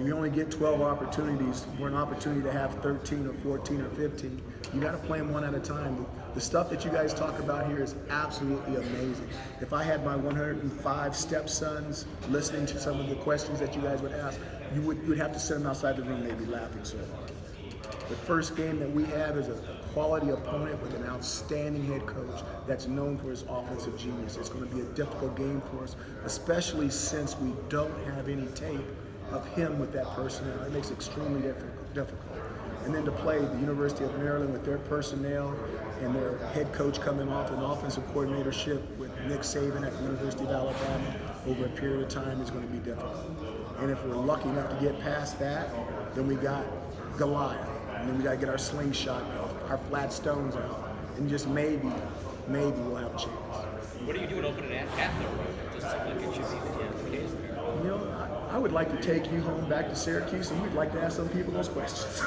you only get 12 opportunities for an opportunity to have 13 or 14 or 15. You got to play them one at a time. The stuff that you guys talk about here is absolutely amazing. If I had my 105 stepsons listening to some of the questions that you guys would ask, you would have to send them outside the room. They'd be laughing so hard. The first game that we have is a quality opponent with an outstanding head coach that's known for his offensive genius. It's going to be a difficult game for us, especially since we don't have any tape of him with that personnel. It makes it extremely difficult. And then to play the University of Maryland with their personnel and their head coach coming off an offensive coordinatorship with Nick Saban at the University of Alabama over a period of time is going to be difficult. And if we're lucky enough to get past that, then we got Goliath. And then we got to get our slingshot, our flat stones out, and just maybe we'll have a chance. What are you doing opening at the road? Just like it should be the case there. You know, I would like to take you home back to Syracuse, and we'd like to ask some people those questions.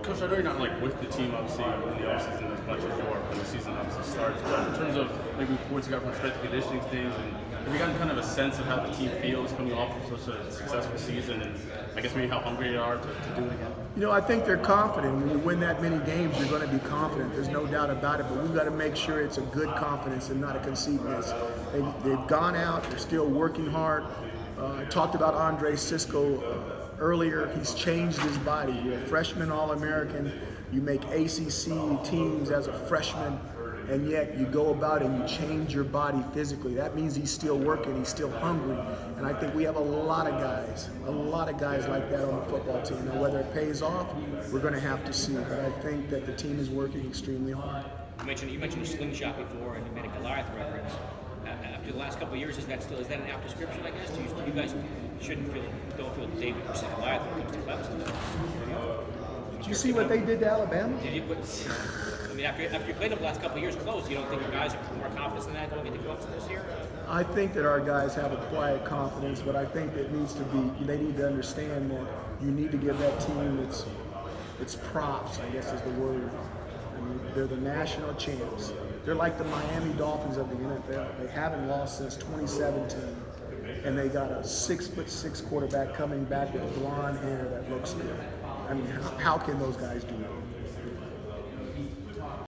Coach, I know you're not like with the team obviously in the offseason as much as you are when the season obviously starts, but in terms of maybe reports you got from strength and conditioning things, and have you gotten kind of a sense of how the team feels coming off of such a successful season, and I guess maybe how hungry they are to do it again? You know, I think they're confident. When you win that many games, you're going to be confident. There's no doubt about it, but we've got to make sure it's a good confidence and not a conceitedness. They've gone out. They're still working hard. I talked about Andre Sisco earlier. He's changed his body. You're a freshman All-American. You make ACC teams as a freshman, and yet you go about and you change your body physically. That means he's still working. He's still hungry. And I think we have a lot of guys like that on the football team. Now, whether it pays off, we're going to have to see. But I think that the team is working extremely hard. You mentioned a slingshot before, and you made a Goliath reference. After the last couple of years, is that an apt description? I guess you guys don't feel David versus Goliath when it comes to Clemson. Did you see what they did to Alabama? Did you? I mean, after you played them the last couple of years close, you don't think your guys are more confident than that going into Clemson this year? I think that our guys have a quiet confidence, but I think that they need to understand that you need to give that team its props, I guess is the word. I mean, they're the national champs. They're like the Miami Dolphins of the NFL. They haven't lost since 2017, and they got a 6'6" quarterback coming back with blonde hair that looks good. I mean, how can those guys do that?